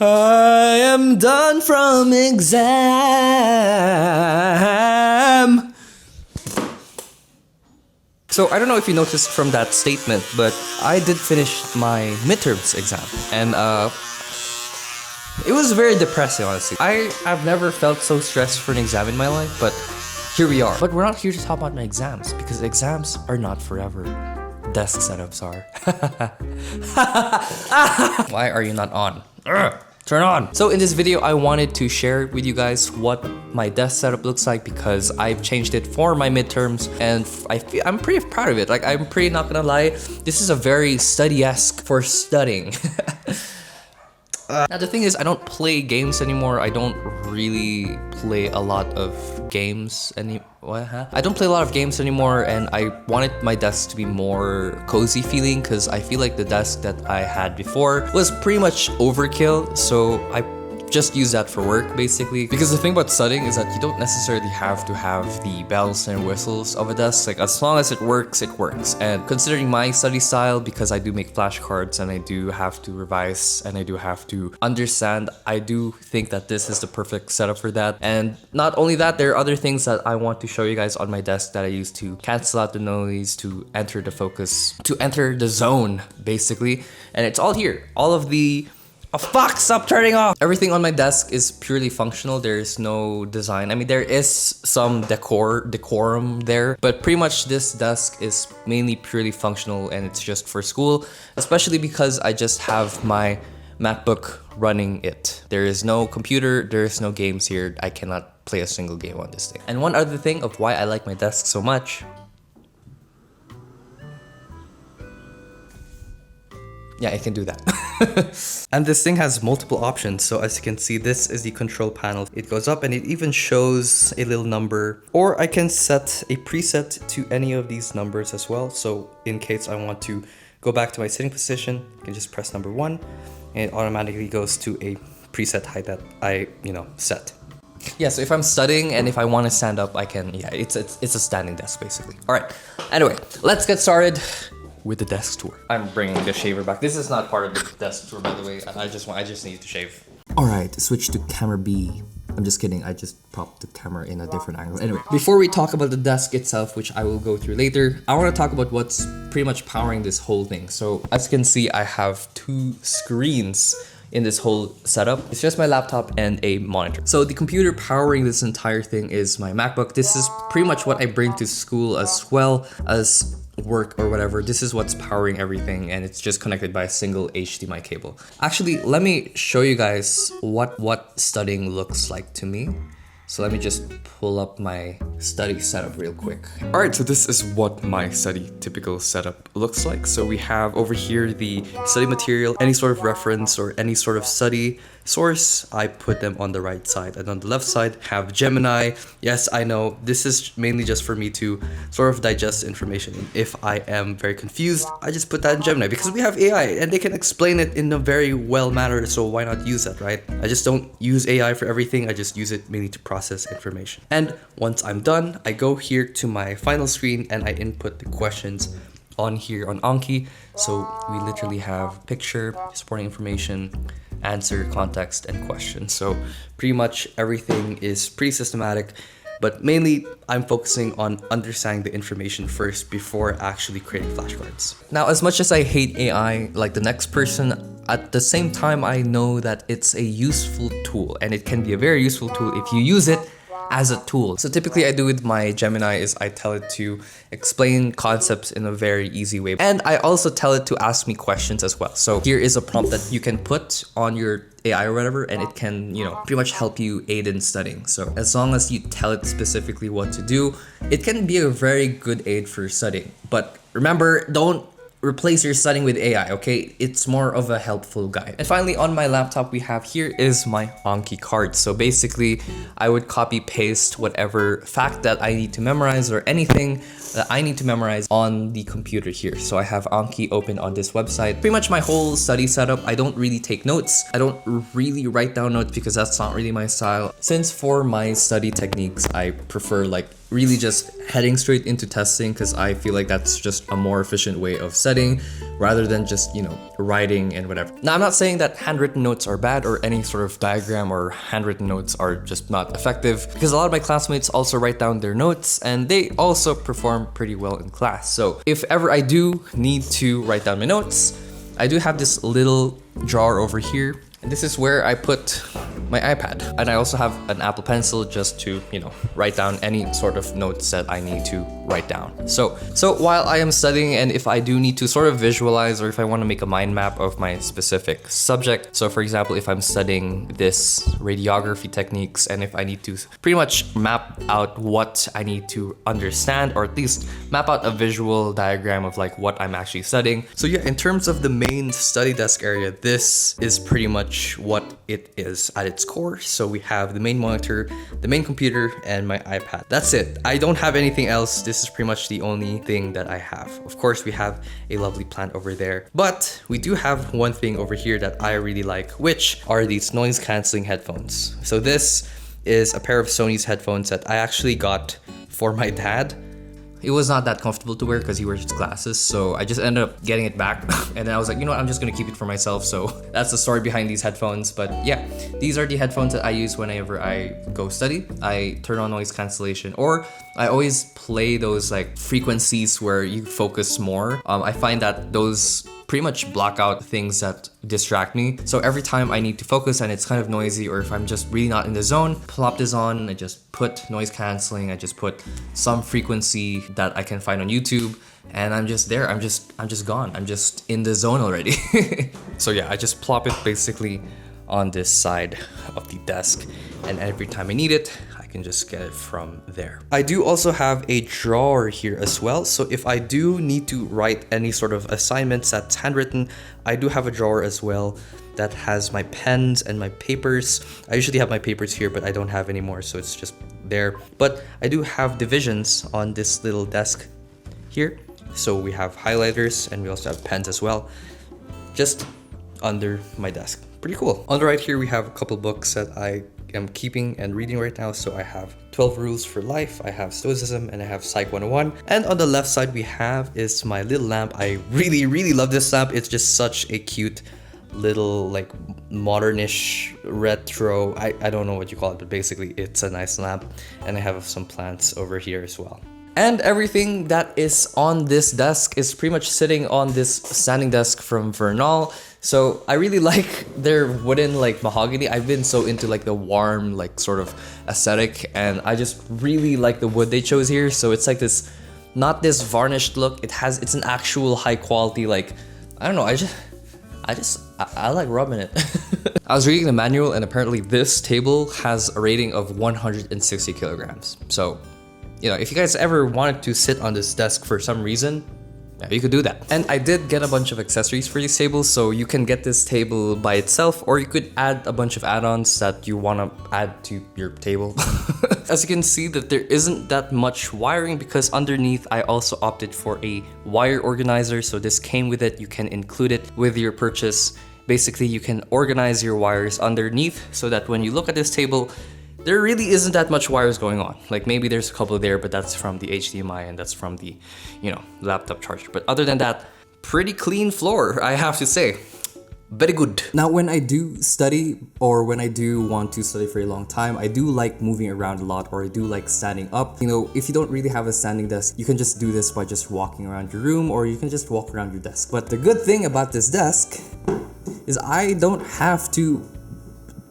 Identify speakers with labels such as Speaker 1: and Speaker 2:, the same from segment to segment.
Speaker 1: I am done from exam. So I don't know if you noticed from that statement, but I did finish my midterms exam, and it was very depressing, honestly. I have never felt so stressed for an exam in my life, but here we are. But we're not here to talk about my exams, because exams are not forever. Desk setups are. Why are you not on? Turn on. So in this video, I wanted to share with you guys what my desk setup looks like, because I've changed it for my midterms, and I'm pretty proud of it. Like, I'm pretty not gonna lie, this is a very study-esque for studying. Now the thing is, I don't play games anymore. I don't really play a lot of games I don't play a lot of games anymore, and I wanted my desk to be more cozy feeling, because I feel like the desk that I had before was pretty much overkill, so I just use that for work, basically. Because the thing about studying is that you don't necessarily have to have the bells and whistles of a desk. Like, as long as it works, it works. And considering my study style, because I do make flashcards and I do have to revise and I do have to understand, I do think that this is the perfect setup for that. And not only that, there are other things that I want to show you guys on my desk that I use to cancel out the noise, to enter the focus, to enter the zone, basically. And it's all here. All of the fuck, stop turning off! Everything on my desk is purely functional. There's no design. I mean, there is some decorum there, but pretty much this desk is mainly purely functional, and it's just for school, especially because I just have my MacBook running it. There is no computer, there is no games here. I cannot play a single game on this thing. And one other thing of why I like my desk so much, yeah, it can do that. And this thing has multiple options. So as you can see, this is the control panel. It goes up and it even shows a little number, or I can set a preset to any of these numbers as well. So in case I want to go back to my sitting position, I can just press number 1 and it automatically goes to a preset height that I, set. Yeah, so if I'm studying and if I want to stand up, I can, yeah, it's a standing desk basically. All right, anyway, let's get started with the desk tour. I'm bringing the shaver back. This is not part of the desk tour, by the way. I just need to shave. All right, switch to camera B. I'm just kidding. I just propped the camera in a different angle. Anyway, before we talk about the desk itself, which I will go through later, I want to talk about what's pretty much powering this whole thing. So as you can see, I have 2 screens in this whole setup. It's just my laptop and a monitor. So the computer powering this entire thing is my MacBook. This is pretty much what I bring to school as well as work or whatever. This is what's powering everything, and it's just connected by a single HDMI cable. Actually, let me show you guys what studying looks like to me. So let me just pull up my study setup real quick. All right, so this is what my study typical setup looks like. So we have over here the study material, any sort of reference or any sort of study source, I put them on the right side, and on the left side have Gemini. Yes, I know this is mainly just for me to sort of digest information. If I am very confused, I just put that in Gemini, because we have AI and they can explain it in a very well manner, so why not use that, right? I just don't use AI for everything. I just use it mainly to process information. And once I'm done, I go here to my final screen and I input the questions on here on Anki. So we literally have picture, supporting information, answer, context, and question. So pretty much everything is pretty systematic, but mainly I'm focusing on understanding the information first before actually creating flashcards. Now, as much as I hate AI like the next person, at the same time I know that it's a useful tool, and it can be a very useful tool if you use it as a tool. So typically I do with my Gemini is I tell it to explain concepts in a very easy way. And I also tell it to ask me questions as well. So here is a prompt that you can put on your AI or whatever, and it can, pretty much help you aid in studying. So as long as you tell it specifically what to do, it can be a very good aid for studying. But remember, don't replace your studying with AI, okay? It's more of a helpful guide. And finally, on my laptop, we have here is my Anki card. So basically, I would copy paste whatever fact that I need to memorize or anything that I need to memorize on the computer here. So I have Anki open on this website. Pretty much my whole study setup. I don't really take notes. I don't really write down notes because that's not really my style. Since for my study techniques, I prefer like
Speaker 2: really just heading straight into testing because I feel like that's just a more efficient way of studying rather than just, you know, writing and whatever. Now, I'm not saying that handwritten notes are bad or any sort of diagram or handwritten notes are just not effective, because a lot of my classmates also write down their notes and they also perform pretty well in class. So if ever I do need to write down my notes, I do have this little drawer over here, and this is where I put my iPad. And I also have an Apple Pencil just to, you know, write down any sort of notes that I need to write down. So while I am studying, and if I do need to sort of visualize, or if I want to make a mind map of my specific subject, so for example, if I'm studying this radiography techniques, and if I need to pretty much map out what I need to understand, or at least map out a visual diagram of like what I'm actually studying. So yeah, in terms of the main study desk area, this is pretty much what it is at its core. So we have the main monitor, the main computer, and my iPad. That's it. I don't have anything else. This is pretty much the only thing that I have. Of course, we have a lovely plant over there, but we do have one thing over here that I really like, which are these noise canceling headphones. So this is a pair of Sony's headphones that I actually got for my dad. It was not that comfortable to wear because he wears glasses, so I just ended up getting it back. And then I was like, you know what, I'm just gonna keep it for myself. So that's the story behind these headphones. But yeah, these are the headphones that I use whenever I go study. I turn on noise cancellation, or I always play those like frequencies where you focus more. I find that those pretty much block out things that distract me. So every time I need to focus and it's kind of noisy, or if I'm just really not in the zone, plop this on, I just put noise canceling, I just put some frequency that I can find on YouTube, and I'm just there. I'm just gone. I'm just in the zone already. So yeah, I just plop it basically on this side of the desk, and every time I need it, I can just get it from there. I do also have a drawer here as well. So if I do need to write any sort of assignments that's handwritten, I do have a drawer as well that has my pens and my papers. I usually have my papers here, but I don't have anymore, so it's just there. But I do have divisions on this little desk here. So we have highlighters and we also have pens as well, just under my desk. Pretty cool. On the right here, we have a couple books that I am keeping and reading right now. So I have 12 Rules for Life, I have Stoicism, and I have Psych 101. And on the left side we have is my little lamp. I really love this lamp. It's just such a cute little like modernish retro, I don't know what you call it, but basically it's a nice lamp. And I have some plants over here as well. And everything that is on this desk is pretty much sitting on this standing desk from Vernal. So I really like their wooden like mahogany. I've been so into like the warm like sort of aesthetic, and I just really like the wood they chose here. So it's like this, not this varnished look. It's an actual high quality, like, I don't know, I like rubbing it. I was reading the manual, and apparently this table has a rating of 160 kilograms. So, you know, if you guys ever wanted to sit on this desk for some reason, yeah, you could do that. And I did get a bunch of accessories for these tables, so you can get this table by itself, or you could add a bunch of add-ons that you want to add to your table. As you can see that there isn't that much wiring, because underneath I also opted for a wire organizer. So this came with it. You can include it with your purchase. Basically, you can organize your wires underneath so that when you look at this table, there really isn't that much wires going on. Like maybe there's a couple there, but that's from the HDMI and that's from the, you know, laptop charger. But other than that, pretty clean floor, I have to say. Very good. Now, when I do study, or when I do want to study for a long time, I do like moving around a lot, or I do like standing up. You know, if you don't really have a standing desk, you can just do this by just walking around your room, or you can just walk around your desk. But the good thing about this desk is I don't have to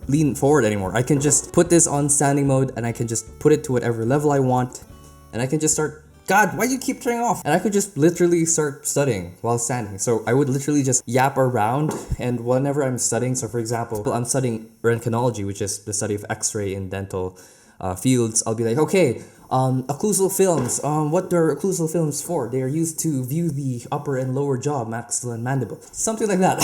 Speaker 2: lean forward anymore. I can just put this on standing mode, and I can just put it to whatever level I want, and I can just start. God, why do you keep turning off? And I could just literally start studying while standing. So I would literally just yap around, and whenever I'm studying, so for example, I'm studying röntgenology, which is the study of X-ray in dental fields. I'll be like, okay, occlusal films. What are occlusal films for? They are used to view the upper and lower jaw, maxilla and mandible. Something like that.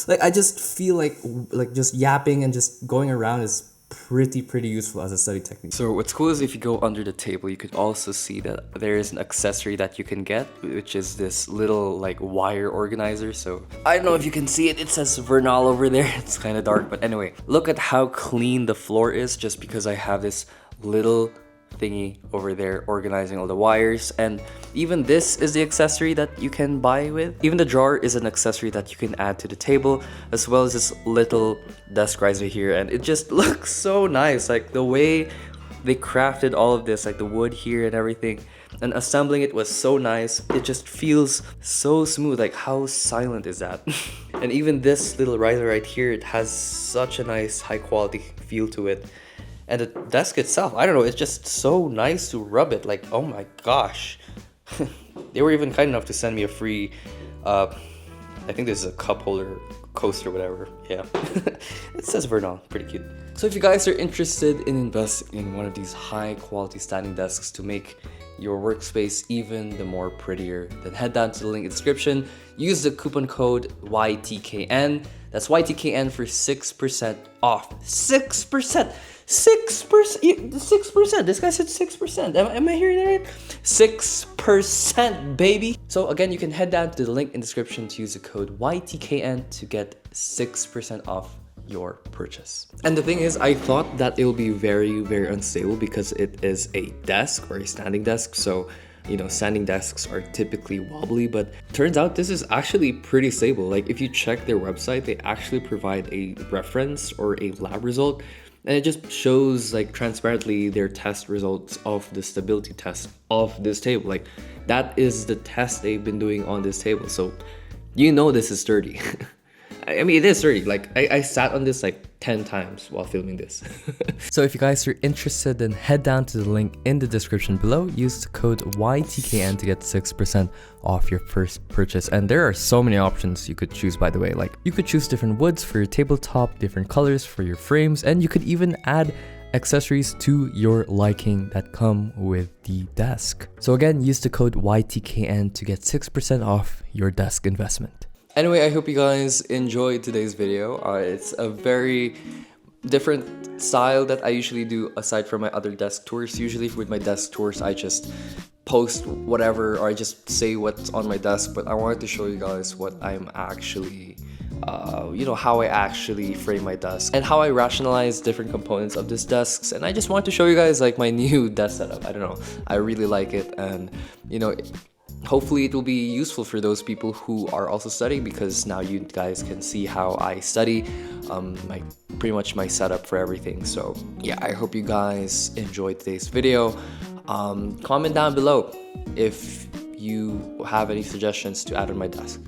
Speaker 2: Like, I just feel like just yapping and just going around is pretty useful as a study technique. So what's cool is if you go under the table, you could also see that there is an accessory that you can get, which is this little like wire organizer. So I don't know if you can see it. It says Vernal over there. It's kind of dark, but anyway, look at how clean the floor is just because I have this little
Speaker 1: thingy over there organizing all the wires. And even this is the accessory that you can buy with. Even the drawer is an accessory that you can add to the table, as well as this little desk riser here. And it just looks so nice, like the way they crafted all of this, like the wood here and everything, and assembling it was so nice. It just feels so smooth. Like, how silent is that? And even this little riser right here, it has such a nice high quality feel to it. And the desk itself, I don't know, it's just so nice to rub it. Like, oh my gosh. They were even kind enough to send me a free, I think this is a cup holder coaster, whatever. Yeah. It says Vernal, pretty cute. So if you guys are interested in investing in one of these high quality standing desks to make your workspace even the more prettier, then head down to the link in the description. Use the coupon code YTKN. That's YTKN for 6% off. 6%! 6%! 6%! This guy said 6%. Am I hearing that right? 6%, baby! So again, you can head down to the link in the description to use the code YTKN to get 6% off your purchase. And the thing is, I thought that it will be very, very unstable because it is a desk or a standing desk. So, you know, standing desks are typically wobbly, but turns out this is actually pretty stable. Like, if you check their website, they actually provide a reference or a lab result, and it just shows like transparently their test results of the stability test of this table. Like, that is the test they've been doing on this table. So you know this is sturdy. I mean, it is sturdy. Like, I sat on this like 10 times while filming this. So if you guys are interested, then head down to the link in the description below. Use the code YTKN to get 6% off your first purchase. And there are so many options you could choose, by the way. Like, you could choose different woods for your tabletop, different colors for your frames, and you could even add accessories to your liking that come with the desk. So again, use the code YTKN to get 6% off your desk investment. Anyway, I hope you guys enjoyed today's video. It's a very different style that I usually do aside from my other desk tours. Usually with my desk tours, I just post whatever or I just say what's on my desk, but I wanted to show you guys what I'm actually, how I actually frame my desk and how I rationalize different components of this desks. And I just want to show you guys like my new desk setup. I don't know, I really like it, and hopefully it will be useful for those people who are also studying, because now you guys can see how I study, pretty much my setup for everything. So yeah, I hope you guys enjoyed today's video. Comment down below if you have any suggestions to add on my desk,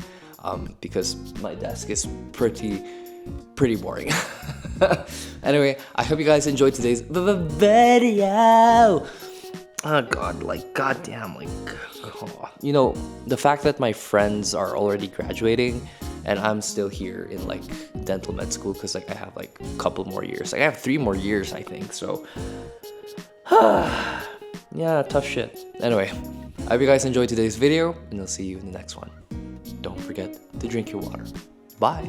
Speaker 1: because my desk is pretty boring. Anyway, I hope you guys enjoyed today's video. Oh god, like goddamn, like, oh. The fact that my friends are already graduating and I'm still here in like dental med school, because like I have like a couple more years. Like I have 3 more years, I think. So yeah, tough shit. Anyway, I hope you guys enjoyed today's video, and I'll see you in the next one. Don't forget to drink your water. Bye.